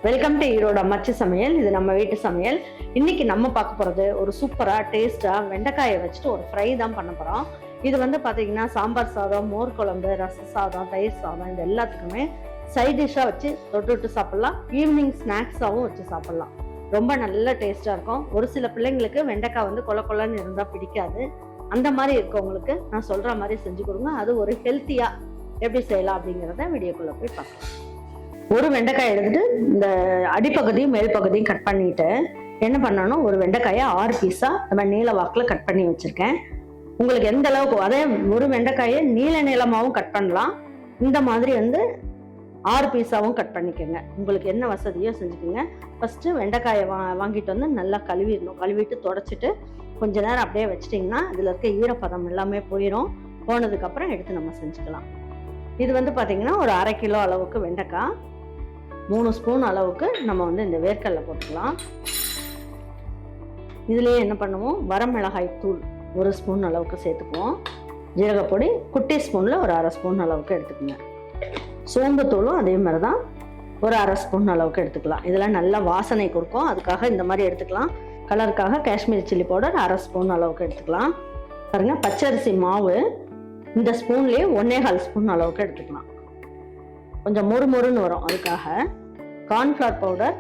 Welcome to Erode அம்மாச்சி சமையல். இது நம்ம வீட்டு சமையல். இன்னைக்கு நம்ம பார்க்க போகிறது ஒரு சூப்பராக டேஸ்ட்டாக வெண்டைக்காயை வச்சுட்டு ஒரு ஃப்ரை தான் பண்ண போகிறோம். இது வந்து பார்த்தீங்கன்னா சாம்பார் சாதம், மோர் குழம்பு, ரச சாதம், தயிர் சாதம் இது எல்லாத்துக்குமே சைட் டிஷ்ஷாக வச்சு தொட்டு சாப்பிட்லாம். ஈவினிங் ஸ்நாக்ஸாகவும் வச்சு சாப்பிட்லாம். ரொம்ப நல்ல டேஸ்ட்டாக இருக்கும். ஒரு சில பிள்ளைங்களுக்கு வெண்டைக்காய் வந்து கொலன்னு இருந்தால் பிடிக்காது. அந்த மாதிரி இருக்கவங்களுக்கு நான் சொல்கிற மாதிரி செஞ்சு கொடுங்க. அது ஒரு ஹெல்த்தியாக எப்படி செய்யலாம் அப்படிங்கிறத வீடியோக்குள்ளே போய் பார்க்கலாம். ஒரு வெண்டைக்காய் எடுத்துட்டு இந்த அடிப்பகுதியும் மேல் பகுதியும் கட் பண்ணிட்டு என்ன பண்ணணும், ஒரு வெண்டைக்காயை 6 பீஸா நம்ம நீள வாக்கில் கட் பண்ணி வச்சிருக்கேன். உங்களுக்கு எந்த அளவுக்கு, அதே ஒரு வெண்டைக்காயை நீளமாகவும் கட் பண்ணலாம். இந்த மாதிரி வந்து 6 பீஸாவும் கட் பண்ணிக்கோங்க. உங்களுக்கு என்ன வசதியோ செஞ்சுக்கோங்க. ஃபர்ஸ்ட் வெண்டைக்காயை வாங்கிட்டு வந்து நல்லா கழுவிடணும். கழுவிட்டு தொடச்சிட்டு கொஞ்ச நேரம் அப்படியே வச்சிட்டிங்கன்னா இதில் இருக்க ஈரப்பதம் எல்லாமே போனதுக்கப்புறம் எடுத்து நம்ம செஞ்சுக்கலாம். இது வந்து பார்த்தீங்கன்னா ஒரு 1/2 கிலோ அளவுக்கு வெண்டைக்காய், 3 ஸ்பூன் அளவுக்கு நம்ம வந்து இந்த வேர்க்கடலை போட்டுக்கலாம். இதுலேயே என்ன பண்ணுவோம், வரமிளகாய் தூள் 1 ஸ்பூன் அளவுக்கு சேர்த்துக்குவோம். ஜீரகப்பொடி குட்டி ஸ்பூனில் ஒரு 1/2 ஸ்பூன் அளவுக்கு எடுத்துக்கோங்க. சோம்பு தூளும் அதே மாதிரி தான் ஒரு 1/2 ஸ்பூன் அளவுக்கு எடுத்துக்கலாம். இதெல்லாம் நல்லா வாசனை கொடுக்கும், அதுக்காக இந்த மாதிரி எடுத்துக்கலாம். கலருக்காக காஷ்மீரி சில்லி பவுடர் 1/2 ஸ்பூன் அளவுக்கு எடுத்துக்கலாம். பாருங்கள், பச்சரிசி மாவு இந்த ஸ்பூன்லேயே 1.25 ஸ்பூன் அளவுக்கு எடுத்துக்கலாம். கொஞ்சம் மொறுன்னு வரும், அதுக்காக. கார்ன்ஃப்ளவர் பவுடர்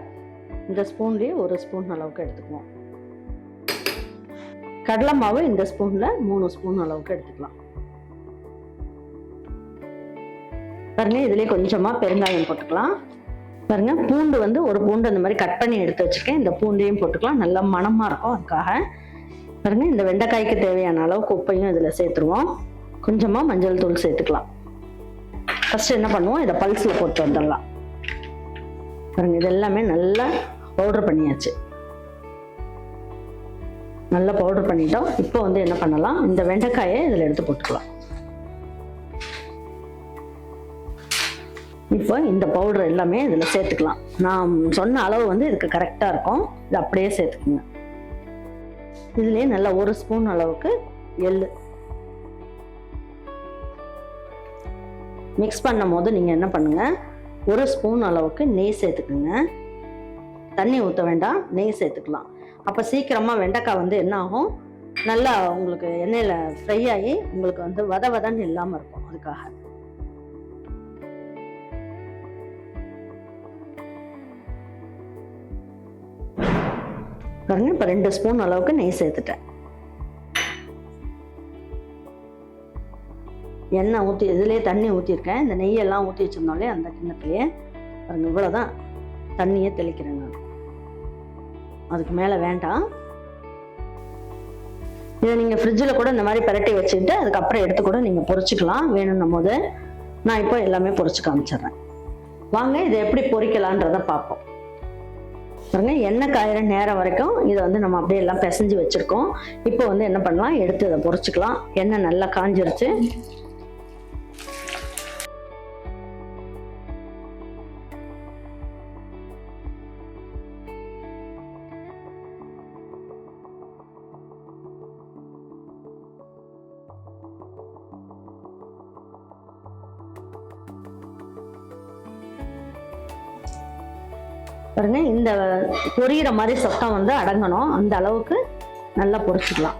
இந்த ஸ்பூன்லேயே 1 ஸ்பூன் அளவுக்கு எடுத்துக்குவோம். கடலை மாவு இந்த ஸ்பூன்ல 3 ஸ்பூன் அளவுக்கு எடுத்துக்கலாம். பாருங்க, இதுலேயே கொஞ்சமா பெருங்காயம் போட்டுக்கலாம். பாருங்க, பூண்டு வந்து ஒரு பூண்டு அந்த மாதிரி கட் பண்ணி எடுத்து வச்சிருக்கேன். இந்த பூண்டையும் போட்டுக்கலாம், நல்லா மணமா இருக்கும், அதுக்காக. பாருங்க, இந்த வெண்டைக்காய்க்கு தேவையான அளவுக்கு உப்பையும் இதில் சேர்த்துருவோம். கொஞ்சமா மஞ்சள் தூள் சேர்த்துக்கலாம். ஃபர்ஸ்ட் என்ன பண்ணுவோம், இதை பல்ஸில் போட்டு வந்துடலாம். பாருங்க, இது எல்லாமே நல்லா பவுடர் பண்ணியாச்சு. நல்லா பவுடர் பண்ணிட்டோம். இப்போ வந்து என்ன பண்ணலாம், இந்த வெண்டைக்காயை இதில் எடுத்து போட்டுக்கலாம். இப்போ இந்த பவுடர் எல்லாமே இதில் சேர்த்துக்கலாம். நான் சொன்ன அளவு வந்து இதுக்கு கரெக்டாக இருக்கும். இது அப்படியே சேர்த்துக்குங்க. இதுலேயே நல்லா 1 ஸ்பூன் அளவுக்கு எள்ளு மிக்ஸ் பண்ணும் போது நீங்கள் என்ன பண்ணுங்க, 1 ஸ்பூன் அளவுக்கு நெய் சேர்த்துக்குங்க. தண்ணி ஊற்ற வேண்டாம், நெய் சேர்த்துக்கலாம். அப்போ சீக்கிரமாக வெண்டைக்காய் வந்து என்ன ஆகும், நல்லா உங்களுக்கு எண்ணெயில் ஃப்ரை ஆகி உங்களுக்கு வந்து வதன்னு இல்லாமல் இருக்கும், அதுக்காக. பாருங்க, இப்போ 2 ஸ்பூன் அளவுக்கு நெய் சேர்த்துட்டேன். எண்ணெய் ஊற்றி இதுலேயே தண்ணி ஊற்றிருக்கேன். இந்த நெய்யெல்லாம் ஊற்றி வச்சிருந்தோம்லே அந்த கிண்ணத்துலேயே பாருங்க, இவ்வளோதான் தண்ணியே தெளிக்கிறேன் நான். அதுக்கு மேலே வேண்டாம். இதை நீங்கள் ஃப்ரிட்ஜில் கூட இந்த மாதிரி பரட்டி வச்சுட்டு அதுக்கப்புறம் எடுத்து கூட நீங்கள் பொரிச்சிக்கலாம் வேணும்னும் போது. நான் இப்போ எல்லாமே பொரிச்சு காமிச்சிடுறேன். வாங்க, இதை எப்படி பொரிக்கலான்றதை பார்ப்போம். பாருங்க, எண்ணெய் காயிற நேரம் வரைக்கும் இதை வந்து நம்ம அப்படியே எல்லாம் பிசைஞ்சு வச்சுருக்கோம். இப்போ வந்து என்ன பண்ணலாம், எடுத்து இதை பொரிச்சிக்கலாம். எண்ணெய் நல்லா காஞ்சிருச்சு. பாருங்க, இந்த பொரியிற மாதிரி சத்தம் வந்து அடங்கணும், அந்த அளவுக்கு நல்லா பொரிச்சுக்கலாம்.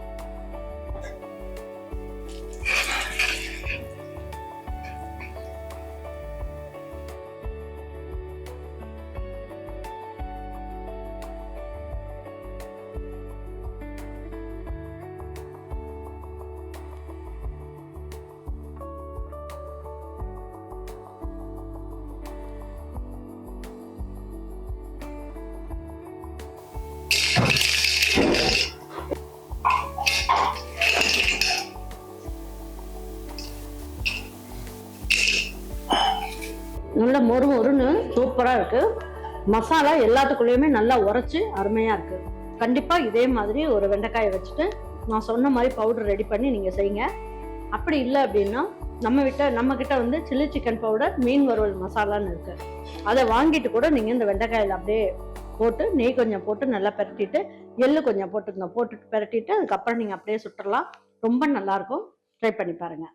நல்ல மொறுன்னு சூப்பராக இருக்குது. மசாலா எல்லாத்துக்குள்ளேயுமே நல்லா உரைச்சி அருமையாக இருக்குது. கண்டிப்பாக இதே மாதிரி ஒரு வெண்டைக்காயை வச்சுட்டு நான் சொன்ன மாதிரி பவுடர் ரெடி பண்ணி நீங்கள் செய்யுங்க. அப்படி இல்லை அப்படின்னா நம்மக்கிட்ட வந்து சில்லி சிக்கன் பவுடர், மீன் வறுவல் மசாலான்னு இருக்குது. அதை வாங்கிட்டு கூட நீங்கள் இந்த வெண்டைக்காயில் அப்படியே போட்டு நெய் கொஞ்சம் போட்டு நல்லா பரட்டிட்டு எள்ளு கொஞ்சம் போட்டுட்டு பரட்டிட்டு அதுக்கப்புறம் நீங்கள் அப்படியே சுட்டுடலாம். ரொம்ப நல்லாயிருக்கும். ட்ரை பண்ணி பாருங்கள்.